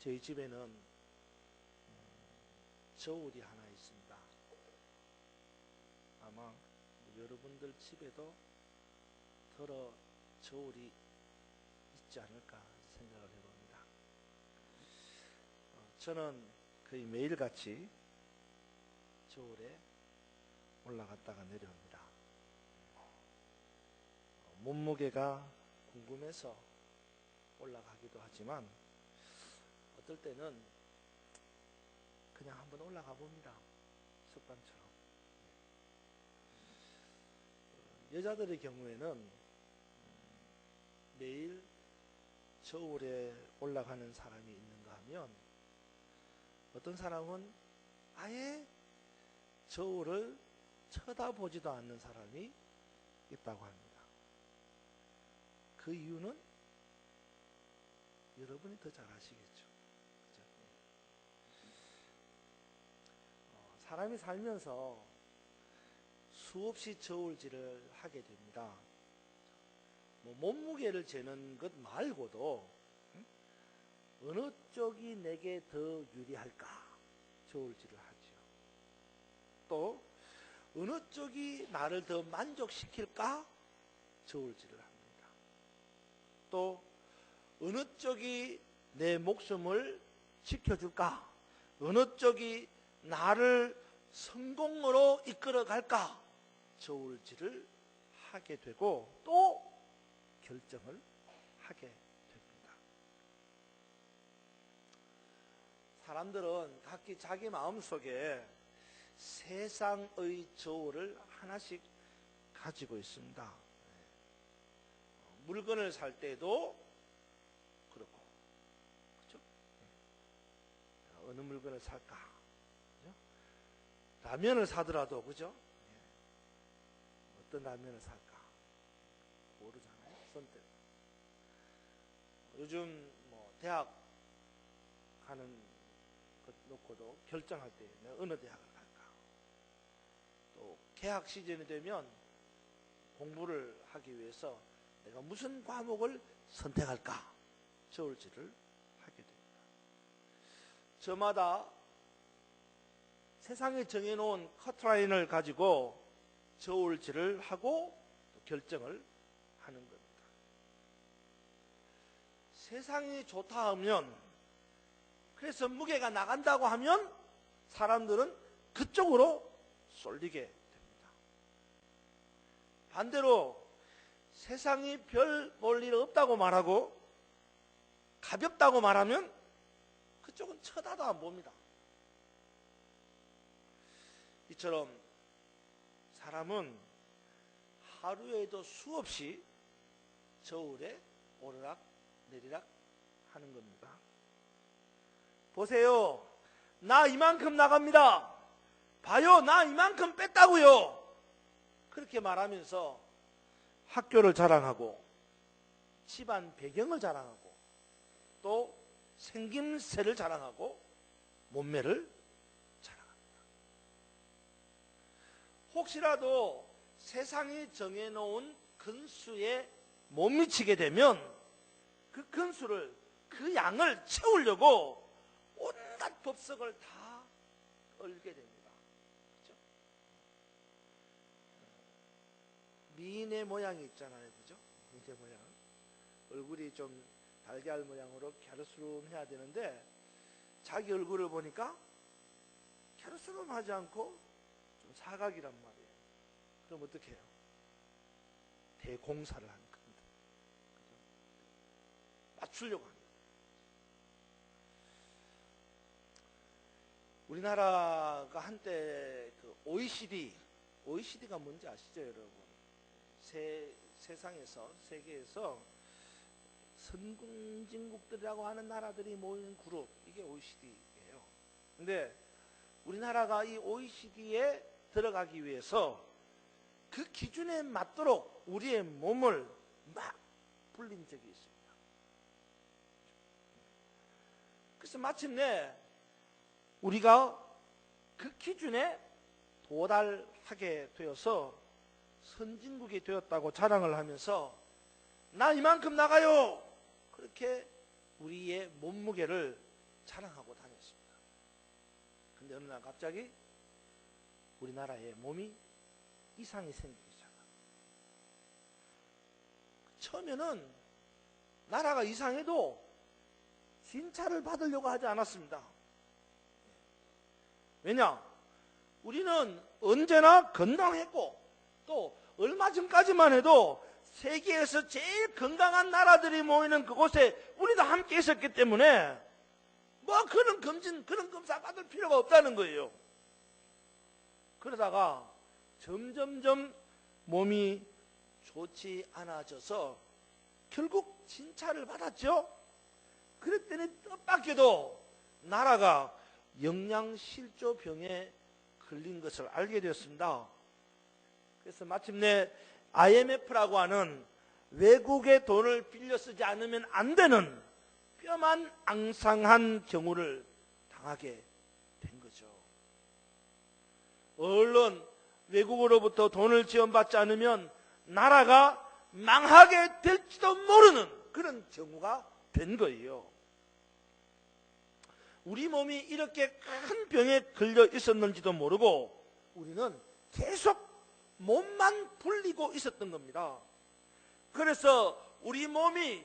저희 집에는 저울이 하나 있습니다. 아마 여러분들 집에도 더러 저울이 있지 않을까 생각을 해봅니다. 저는 거의 매일같이 저울에 올라갔다가 내려옵니다. 몸무게가 궁금해서 올라가기도 하지만 어떨 때는 그냥 한번 올라가 봅니다. 습관처럼. 여자들의 경우에는 매일 저울에 올라가는 사람이 있는가 하면 어떤 사람은 아예 저울을 쳐다보지도 않는 사람이 있다고 합니다. 그 이유는 여러분이 더 잘 아시겠죠. 그죠? 사람이 살면서 수없이 저울질을 하게 됩니다. 몸무게를 재는 것 말고도 어느 쪽이 내게 더 유리할까 저울질을 하죠. 또 어느 쪽이 나를 더 만족시킬까 저울질을 합니다. 또 어느 쪽이 내 목숨을 지켜줄까, 어느 쪽이 나를 성공으로 이끌어갈까 저울질을 하게 되고 또 결정을 하게 됩니다. 사람들은 각기 자기 마음속에 세상의 저울을 하나씩 가지고 있습니다. 물건을 살 때도 그렇고, 그렇죠? 어느 물건을 살까? 그렇죠? 라면을 사더라도, 그죠? 어떤 라면을 살까? 모르잖아요, 선택. 요즘 대학 가는 것 놓고도 결정할 때 내가 어느 대학을 갈까? 또 개학 시즌이 되면 공부를 하기 위해서 내가 무슨 과목을 선택할까? 저울질을 하게 됩니다. 저마다 세상에 정해놓은 커트라인을 가지고 저울질을 하고 결정을 하는 겁니다. 세상이 좋다 하면, 그래서 무게가 나간다고 하면 사람들은 그쪽으로 쏠리게 됩니다. 반대로 세상이 별 볼 일 없다고 말하고 가볍다고 말하면 그쪽은 쳐다도 안 봅니다. 이처럼 사람은 하루에도 수없이 저울에 오르락 내리락 하는 겁니다. 보세요. 나 이만큼 나갑니다. 봐요. 나 이만큼 뺐다고요. 그렇게 말하면서 학교를 자랑하고 집안 배경을 자랑하고 또 생김새를 자랑하고 몸매를 자랑합니다. 혹시라도 세상이 정해놓은 근수에 못 미치게 되면 그 근수를, 그 양을 채우려고 온갖 법석을 다 얼게 됩니다. 그렇죠? 미인의 모양이 있잖아요. 그죠? 미인의 모양. 얼굴이 좀 달걀 모양으로 갸르스름해야 되는데 자기 얼굴을 보니까 갸르스름하지 않고 좀 사각이란 말이에요. 그럼 어떻게 해요? 대공사를 하는 겁니다. 그죠? 맞추려고 합니다. 우리나라가 한때 그 OECD가 뭔지 아시죠, 여러분? 세상에서, 세계에서 선진국들이라고 하는 나라들이 모이는 그룹, 이게 OECD예요. 근데 우리나라가 이 OECD에 들어가기 위해서 그 기준에 맞도록 우리의 몸을 막 불린 적이 있습니다. 그래서 마침내 우리가 그 기준에 도달하게 되어서 선진국이 되었다고 자랑을 하면서 나 이만큼 나가요. 그렇게 우리의 몸무게를 자랑하고 다녔습니다. 근데 어느 날 갑자기 우리나라에 몸이 이상이 생기기 시작합니다. 처음에는 나라가 이상해도 진찰을 받으려고 하지 않았습니다. 왜냐? 우리는 언제나 건강했고 또 얼마 전까지만 해도 세계에서 제일 건강한 나라들이 모이는 그곳에 우리도 함께 있었기 때문에 뭐 그런 검진, 그런 검사 받을 필요가 없다는 거예요. 그러다가 점점점 몸이 좋지 않아져서 결국 진찰을 받았죠. 그랬더니 뜻밖에도 나라가 영양실조병에 걸린 것을 알게 되었습니다. 그래서 마침내 IMF라고 하는 외국의 돈을 빌려 쓰지 않으면 안 되는 뼈만 앙상한 경우를 당하게 된 거죠. 얼른 외국으로부터 돈을 지원받지 않으면 나라가 망하게 될지도 모르는 그런 경우가 된 거예요. 우리 몸이 이렇게 큰 병에 걸려 있었는지도 모르고 우리는 계속 몸만 불리고 있었던 겁니다. 그래서 우리 몸이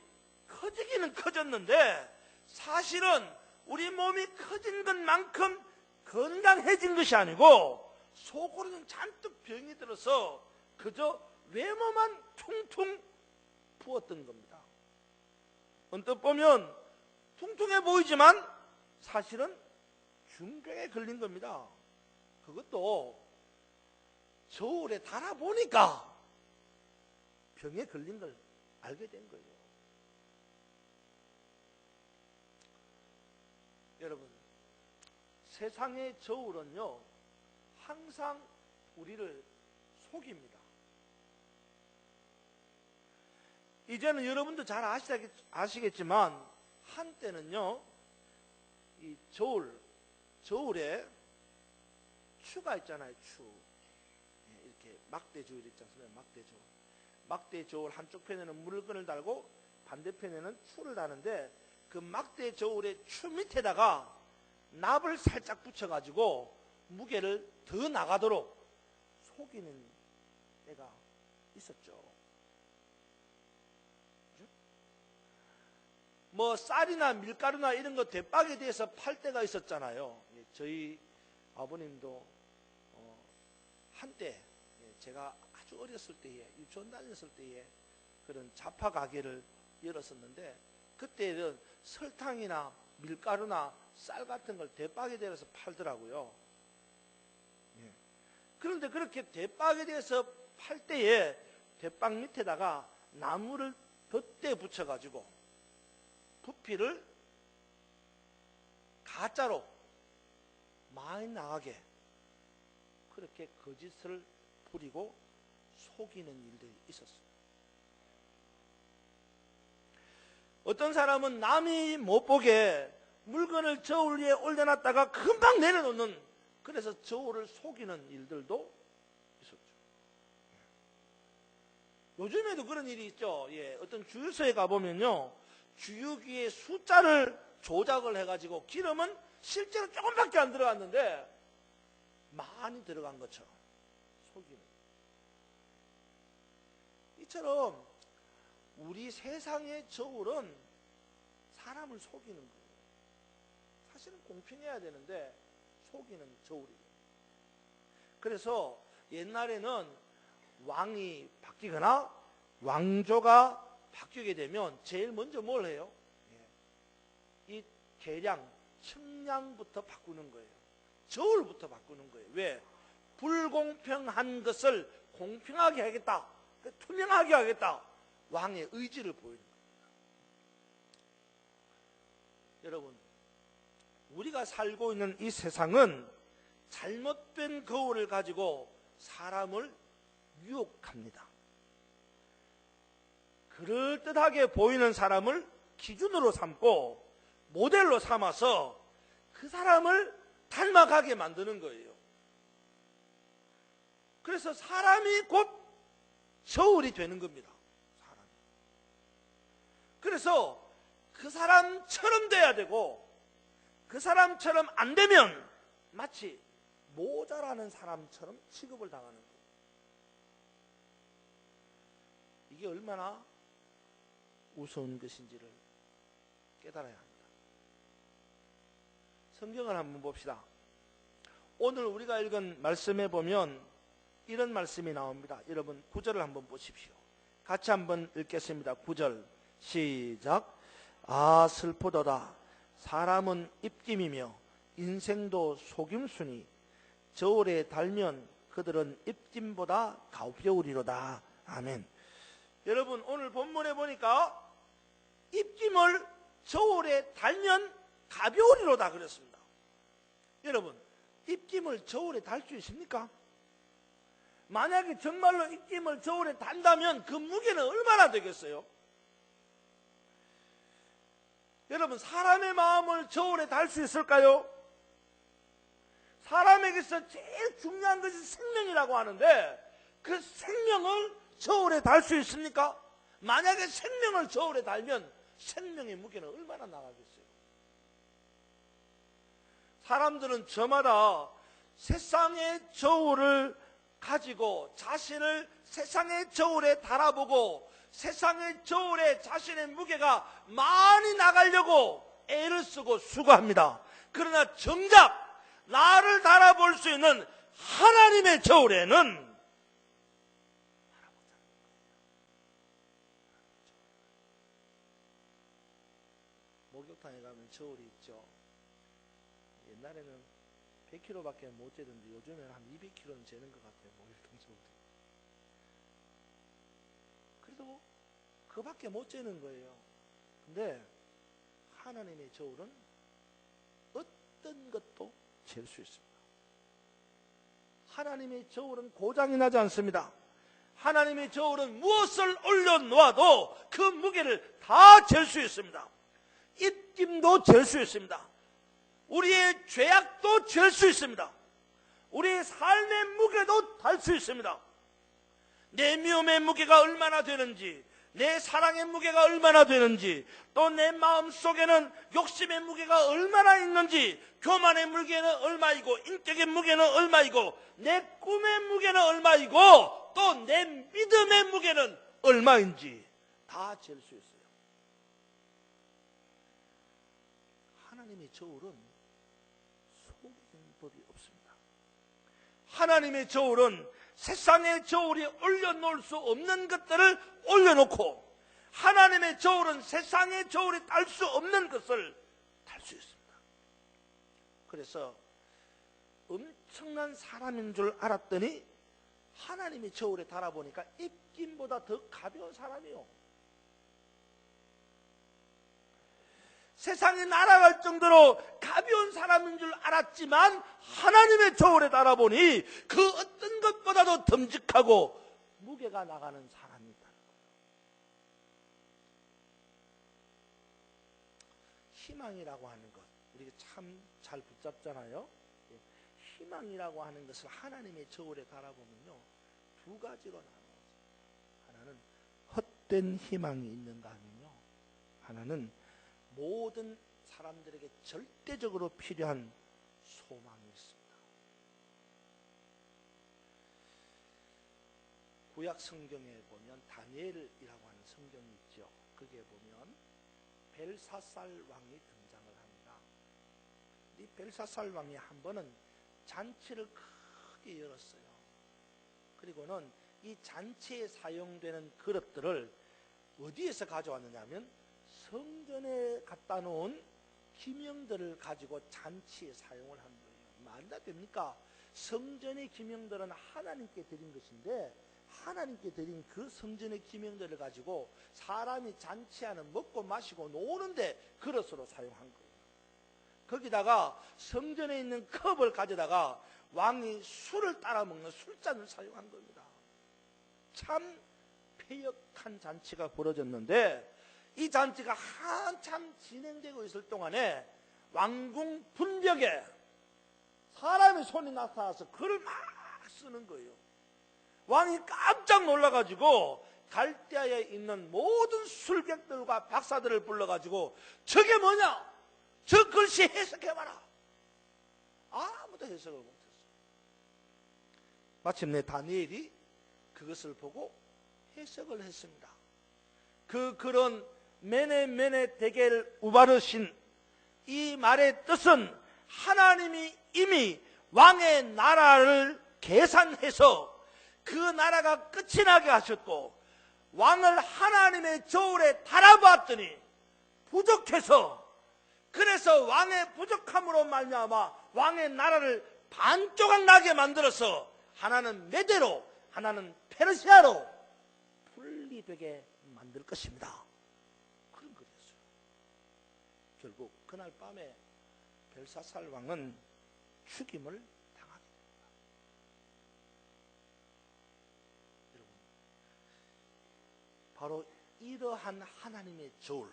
커지기는 커졌는데 사실은 우리 몸이 커진 것만큼 건강해진 것이 아니고 속으로는 잔뜩 병이 들어서 그저 외모만 퉁퉁 부었던 겁니다. 언뜻 보면 퉁퉁해 보이지만 사실은 중병에 걸린 겁니다. 그것도 저울에 달아보니까 병에 걸린 걸 알게 된 거예요. 여러분, 세상의 저울은요 항상 우리를 속입니다. 이제는 여러분도 잘 아시겠지만 한때는요 이 저울에 추가 있잖아요. 추. 이렇게 막대저울 있지 않습니까? 막대저울 한쪽 편에는 물건을 달고 반대편에는 추를 다는데 그 막대저울의 추 밑에다가 납을 살짝 붙여가지고 무게를 더 나가도록 속이는 때가 있었죠. 뭐 쌀이나 밀가루나 이런 거 대박에 대해서 팔 때가 있었잖아요. 저희 아버님도 한때 제가 아주 어렸을 때에 유치원 다녔을 때에 그런 잡화 가게를 열었었는데 그때는 설탕이나 밀가루나 쌀 같은 걸 대박에 대해서 팔더라고요. 그런데 그렇게 대박에 대해서 팔 때에 대박 밑에다가 나무를 덧대 붙여가지고 부피를 가짜로 많이 나가게 그렇게 거짓을 부리고 속이는 일들이 있었어요. 어떤 사람은 남이 못 보게 물건을 저울 위에 올려놨다가 금방 내려놓는, 그래서 저울을 속이는 일들도 있었죠. 요즘에도 그런 일이 있죠. 어떤 주유소에 가보면요, 주유기의 숫자를 조작을 해가지고 기름은 실제로 조금밖에 안 들어갔는데 많이 들어간 것처럼 속이는. 이처럼 우리 세상의 저울은 사람을 속이는 거예요. 사실은 공평해야 되는데 속이는 저울이에요. 그래서 옛날에는 왕이 바뀌거나 왕조가 바뀌게 되면 제일 먼저 뭘 해요? 이 계량, 측량부터 바꾸는 거예요. 저울부터 바꾸는 거예요. 왜? 불공평한 것을 공평하게 하겠다, 투명하게 하겠다, 왕의 의지를 보이는 겁니다. 여러분, 우리가 살고 있는 이 세상은 잘못된 거울을 가지고 사람을 유혹합니다. 그럴듯하게 보이는 사람을 기준으로 삼고 모델로 삼아서 그 사람을 닮아가게 만드는 거예요. 그래서 사람이 곧 저울이 되는 겁니다. 사람이. 그래서 그 사람처럼 돼야 되고 그 사람처럼 안 되면 마치 모자라는 사람처럼 취급을 당하는 거예요. 이게 얼마나 우스운 것인지를 깨달아야 합니다. 성경을 한번 봅시다. 오늘 우리가 읽은 말씀에 보면 이런 말씀이 나옵니다. 여러분 9절을 한번 보십시오. 같이 한번 읽겠습니다. 9절 시작. 아 슬프도다. 사람은 입김이며 인생도 속임수니 저울에 달면 그들은 입김보다 가벼우리로다. 아멘. 여러분 오늘 본문에 보니까 입김을 저울에 달면 가벼우리로다 그랬습니다. 여러분 입김을 저울에 달 수 있습니까? 만약에 정말로 입김을 저울에 단다면 그 무게는 얼마나 되겠어요? 여러분 사람의 마음을 저울에 달 수 있을까요? 사람에게서 제일 중요한 것이 생명이라고 하는데 그 생명을 저울에 달 수 있습니까? 만약에 생명을 저울에 달면 생명의 무게는 얼마나 나가겠어요? 사람들은 저마다 세상의 저울을 가지고 자신을 세상의 저울에 달아보고 세상의 저울에 자신의 무게가 많이 나가려고 애를 쓰고 수고합니다. 그러나 정작 나를 달아볼 수 있는 하나님의 저울에는 목욕탕에 가면 저울이 있죠. 옛날에는 100kg밖에 못 재던데 요즘에는 한 200kg는 재는 것 같아요. 목욕탕 저울이. 그래도 그밖에 못 재는 거예요. 근데 하나님의 저울은 어떤 것도 잴 수 있습니다. 하나님의 저울은 고장이 나지 않습니다. 하나님의 저울은 무엇을 올려놓아도 그 무게를 다 잴 수 있습니다. 입김도 잴 수 있습니다. 우리의 죄악도 잴 수 있습니다. 우리의 삶의 무게도 달 수 있습니다. 내 미움의 무게가 얼마나 되는지, 내 사랑의 무게가 얼마나 되는지, 또 내 마음 속에는 욕심의 무게가 얼마나 있는지, 교만의 무게는 얼마이고, 인격의 무게는 얼마이고, 내 꿈의 무게는 얼마이고, 또 내 믿음의 무게는 얼마인지 다 잴 수 있어요. 하나님의 저울은 속이는 법이 없습니다. 하나님의 저울은 세상의 저울이 올려놓을 수 없는 것들을 올려놓고 하나님의 저울은 세상의 저울이 달 수 없는 것을 달 수 있습니다. 그래서 엄청난 사람인 줄 알았더니 하나님의 저울에 달아보니까 입김보다 더 가벼운 사람이요. 세상이 날아갈 정도로 가벼운 사람인 줄 알았지만 하나님의 저울에 달아보니 그 어떤 것보다도 듬직하고 무게가 나가는 사람이 있다는 거예요. 희망이라고 하는 것 우리가 참 잘 붙잡잖아요. 희망이라고 하는 것을 하나님의 저울에 달아보면요 두 가지로 나눠집니다. 하나는 헛된 희망이 있는가 하면요 하나는 모든 사람들에게 절대적으로 필요한 소망이 있습니다. 구약 성경에 보면 다니엘이라고 하는 성경이 있죠. 거기에 보면 벨사살 왕이 등장을 합니다. 이 벨사살 왕이 한 번은 잔치를 크게 열었어요. 그리고는 이 잔치에 사용되는 그릇들을 어디에서 가져왔느냐 하면 성전에 갖다 놓은 기명들을 가지고 잔치에 사용을 한 거예요. 말이 다 됩니까? 성전의 기명들은 하나님께 드린 것인데 하나님께 드린 그 성전의 기명들을 가지고 사람이 잔치하는 먹고 마시고 노는데 그릇으로 사용한 거예요. 거기다가 성전에 있는 컵을 가져다가 왕이 술을 따라 먹는 술잔을 사용한 겁니다. 참 폐역한 잔치가 벌어졌는데 이 잔치가 한참 진행되고 있을 동안에 왕궁 분벽에 사람의 손이 나타나서 글을 막 쓰는 거예요. 왕이 깜짝 놀라가지고 갈대아에 있는 모든 술객들과 박사들을 불러가지고 저게 뭐냐? 저 글씨 해석해봐라. 아무도 해석을 못했어. 마침내 다니엘이 그것을 보고 해석을 했습니다. 그 글은 메네 데겔 우바르신, 이 말의 뜻은 하나님이 이미 왕의 나라를 계산해서 그 나라가 끝이 나게 하셨고, 왕을 하나님의 저울에 달아봤더니 부족해서, 그래서 왕의 부족함으로 말미암아 왕의 나라를 반조각 나게 만들어서 하나는 메대로, 하나는 페르시아로 분리되게 만들 것입니다. 그런 거였어요. 결국 그날 밤에 벨사살 왕은 죽임을 당하게 됩니다. 여러분, 바로 이러한 하나님의 저울,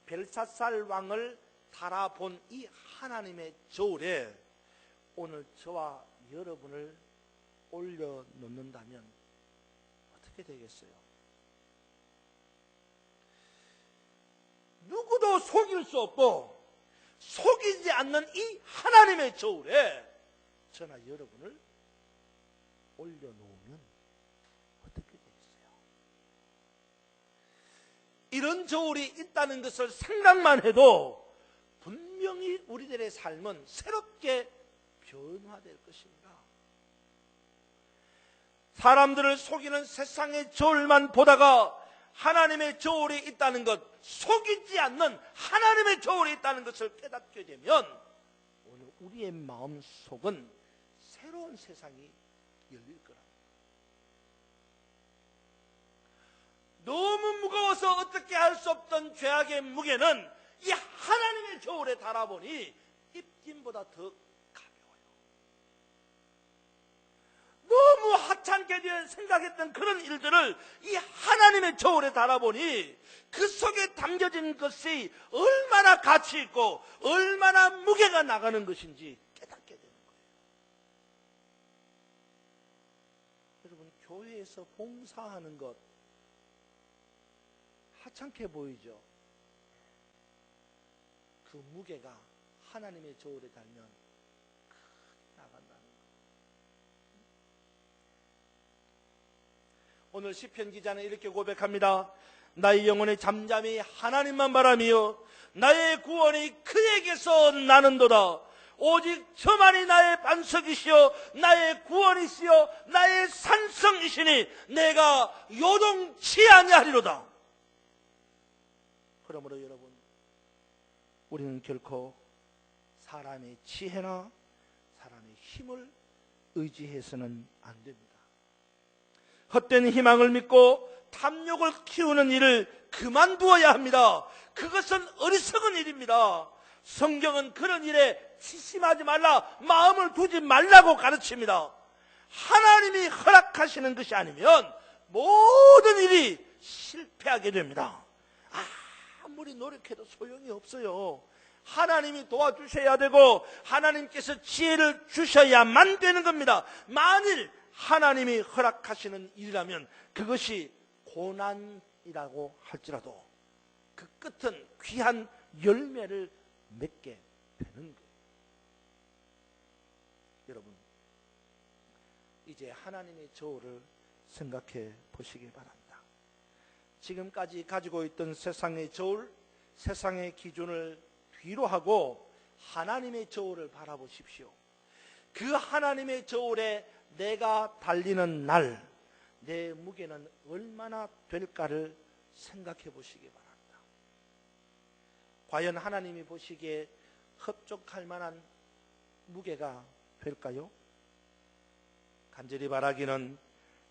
벨사살 왕을 달아본 이 하나님의 저울에 오늘 저와 여러분을 올려놓는다면 어떻게 되겠어요? 누구도 속일 수 없고 속이지 않는 이 하나님의 저울에 저나 여러분을 올려놓으면 어떻게 되겠어요? 이런 저울이 있다는 것을 생각만 해도 분명히 우리들의 삶은 새롭게 변화될 것입니다. 사람들을 속이는 세상의 저울만 보다가 하나님의 저울이 있다는 것, 속이지 않는 하나님의 저울이 있다는 것을 깨닫게 되면 오늘 우리의 마음속은 새로운 세상이 열릴 거랍니다. 너무 무거워서 어떻게 할 수 없던 죄악의 무게는 이 하나님의 저울에 달아보니 입김보다 더 가벼워요. 너무 하찮게 생각했던 그런 일들을 이 하나님의 저울에 달아보니 그 속에 담겨진 것이 얼마나 가치 있고 얼마나 무게가 나가는 것인지 깨닫게 되는 거예요. 여러분, 교회에서 봉사하는 것 하찮게 보이죠? 그 무게가 하나님의 저울에 달면 크게 나간다는 거예요. 오늘 시편 기자는 이렇게 고백합니다. 나의 영혼이 잠잠히 하나님만 바라며 나의 구원이 그에게서 나는도다. 오직 저만이 나의 반석이시여 나의 구원이시여 나의 산성이시니 내가 요동치 아니하리로다. 그러므로 여러분, 우리는 결코 사람의 지혜나 사람의 힘을 의지해서는 안 됩니다. 헛된 희망을 믿고 탐욕을 키우는 일을 그만두어야 합니다. 그것은 어리석은 일입니다. 성경은 그런 일에 치심하지 말라, 마음을 두지 말라고 가르칩니다. 하나님이 허락하시는 것이 아니면 모든 일이 실패하게 됩니다. 아무리 노력해도 소용이 없어요. 하나님이 도와주셔야 되고 하나님께서 지혜를 주셔야만 되는 겁니다. 만일 하나님이 허락하시는 일이라면 그것이 고난이라고 할지라도 그 끝은 귀한 열매를 맺게 되는 거예요. 여러분, 이제 하나님의 저울을 생각해 보시기 바랍니다. 지금까지 가지고 있던 세상의 저울, 세상의 기준을 뒤로 하고 하나님의 저울을 바라보십시오. 그 하나님의 저울에 내가 달리는 날, 내 무게는 얼마나 될까를 생각해 보시기 바랍니다. 과연 하나님이 보시기에 흡족할 만한 무게가 될까요? 간절히 바라기는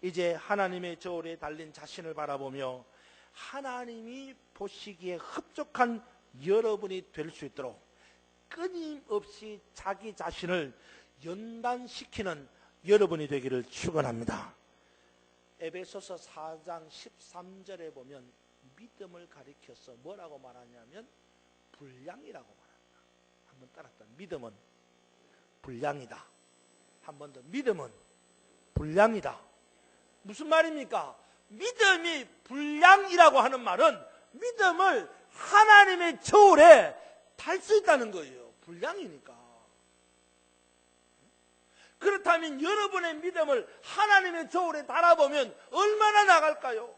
이제 하나님의 저울에 달린 자신을 바라보며 하나님이 보시기에 흡족한 여러분이 될 수 있도록 끊임없이 자기 자신을 연단시키는 여러분이 되기를 축원합니다. 에베소서 4장 13절에 보면 믿음을 가리켜서 뭐라고 말하냐면 분량이라고 말합니다. 한번 따랐다. 믿음은 분량이다. 한 번 더. 믿음은 분량이다. 무슨 말입니까? 믿음이 분량이라고 하는 말은 믿음을 하나님의 저울에 탈 수 있다는 거예요. 불량이니까. 그렇다면 여러분의 믿음을 하나님의 저울에 달아보면 얼마나 나갈까요?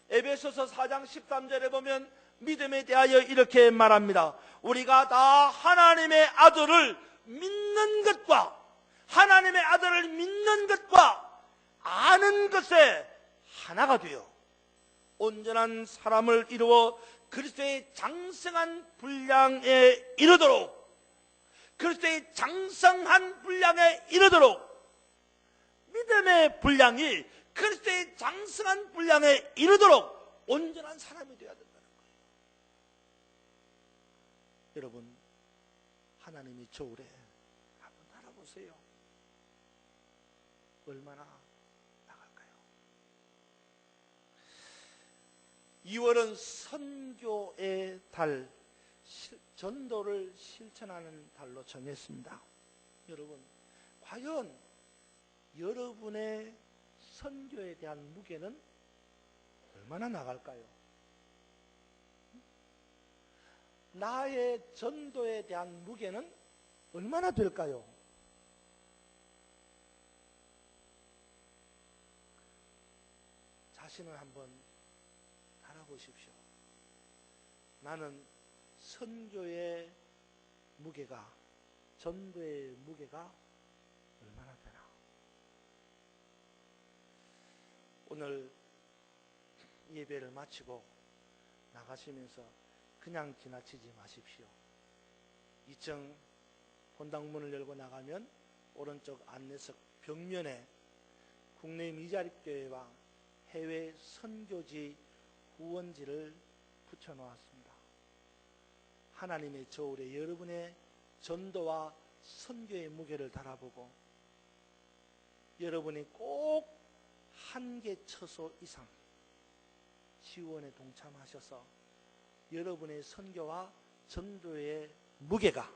에베소서 4장 13절에 보면 믿음에 대하여 이렇게 말합니다. 우리가 다 하나님의 아들을 믿는 것과 하나님의 아들을 믿는 것과 아는 것에 하나가 되어 온전한 사람을 이루어 그리스도의 장성한 분량에 이르도록, 그리스도의 장성한 분량에 이르도록 믿음의 분량이 그리스도의 장성한 분량에 이르도록 온전한 사람이 되어야 된다는 거예요. 여러분, 하나님이 저울에 한번 달아보세요. 얼마나 나갈까요? 2월은 선교의 달, 전도를 실천하는 달로 정했습니다. 여러분, 과연 여러분의 선교에 대한 무게는 얼마나 나갈까요? 나의 전도에 대한 무게는 얼마나 될까요? 자신을 한번 달아보십시오. 나는 선교의 무게가, 전도의 무게가 얼마나 되나? 오늘 예배를 마치고 나가시면서 그냥 지나치지 마십시오. 2층 본당문을 열고 나가면 오른쪽 안내석 벽면에 국내 미자립교회와 해외 선교지 후원지를 붙여놓았습니다. 하나님의 저울에 여러분의 전도와 선교의 무게를 달아보고 여러분이 꼭 한 개 처소 이상 지원에 동참하셔서 여러분의 선교와 전도의 무게가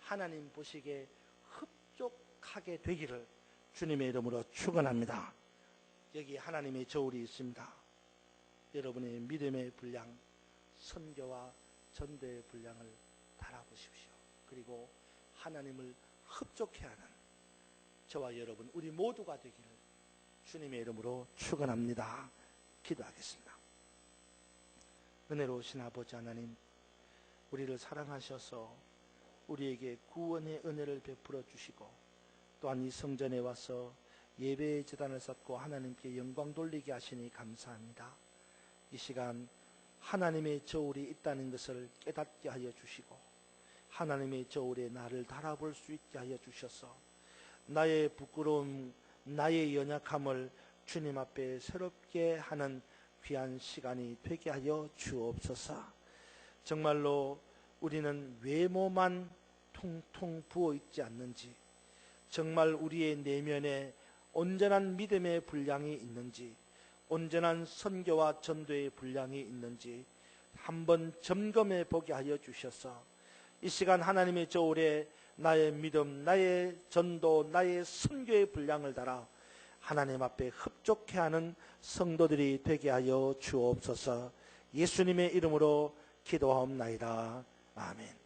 하나님 보시기에 흡족하게 되기를 주님의 이름으로 축원합니다. 여기 하나님의 저울이 있습니다. 여러분의 믿음의 분량, 선교와 전도의 분량을 달아보십시오. 그리고 하나님을 흡족해 하는 저와 여러분, 우리 모두가 되기를 주님의 이름으로 축원합니다. 기도하겠습니다. 은혜로우신 아버지 하나님, 우리를 사랑하셔서 우리에게 구원의 은혜를 베풀어 주시고 또한 이 성전에 와서 예배의 제단을 쌓고 하나님께 영광 돌리게 하시니 감사합니다. 이 시간 하나님의 저울이 있다는 것을 깨닫게 하여 주시고 하나님의 저울에 나를 달아볼 수 있게 하여 주셔서 나의 부끄러움, 나의 연약함을 주님 앞에 새롭게 하는 귀한 시간이 되게 하여 주옵소서. 정말로 우리는 외모만 통통 부어 있지 않는지, 정말 우리의 내면에 온전한 믿음의 분량이 있는지, 온전한 선교와 전도의 분량이 있는지 한번 점검해 보게 하여 주셔서 이 시간 하나님의 저울에 나의 믿음, 나의 전도, 나의 선교의 분량을 달아 하나님 앞에 흡족해 하는 성도들이 되게 하여 주옵소서. 예수님의 이름으로 기도하옵나이다. 아멘.